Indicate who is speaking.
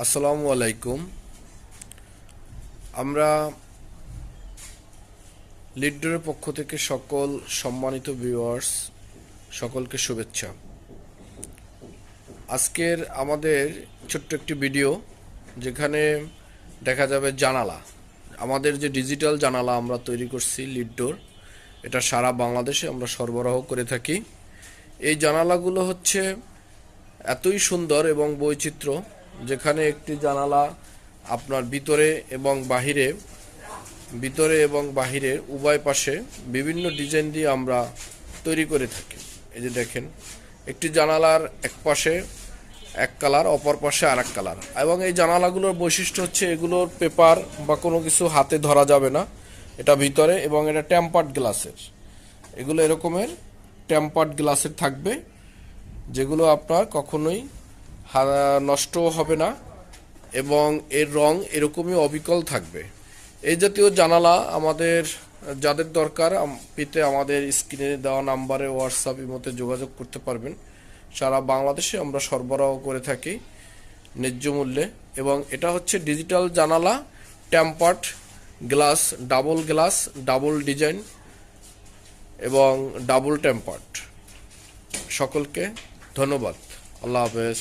Speaker 1: আসসালামু আলাইকুম। আমরা লিডডোরের পক্ষ থেকে সকল সম্মানিত ভিউয়ার্স সকলকে শুভেচ্ছা। আজকের আমাদের ছোট্ট একটি ভিডিও, যেখানে দেখা যাবে জানালা, আমাদের যে ডিজিটাল জানালা আমরা তৈরি করছি লিডডোর, এটা সারা বাংলাদেশে আমরা সরবরাহ করে থাকি। এই জানালাগুলো হচ্ছে এতই সুন্দর এবং বৈচিত্র্য, যেখানে একটি জানালা আপনার ভিতরে এবং বাহিরে উভয় পাশে বিভিন্ন ডিজাইন দিয়ে আমরা তৈরি করে থাকি। এই যে দেখেন, একটি জানালার এক পাশে এক কালার, অপর পাশে আর এক কালার। এবং এই জানালাগুলোর বৈশিষ্ট্য হচ্ছে এগুলোর পেপার বা কোনো কিছু হাতে ধরা যাবে না, এটা ভিতরে, এবং এটা টেম্পার্ড গ্লাসের। এগুলো এরকমের টেম্পার্ড গ্লাসের থাকবে, যেগুলো আপনার কখনোই নষ্টও হবে না এবং এর রং এরকমই অবিকল থাকবে। এই জাতীয় জানালা আমাদের যাদের দরকার, পেতে আমাদের স্ক্রিনে দেওয়া নাম্বারে হোয়াটসঅ্যাপ ইমোতে যোগাযোগ করতে পারবেন। সারা বাংলাদেশে আমরা সরবরাহ করে থাকি ন্যায্য মূল্যে। এবং এটা হচ্ছে ডিজিটাল জানালা, টেম্পার্ড গ্লাস, ডাবল ডিজাইন এবং ডাবল টেম্পার্ড। সকলকে ধন্যবাদ। আল্লাহ হাফেজ।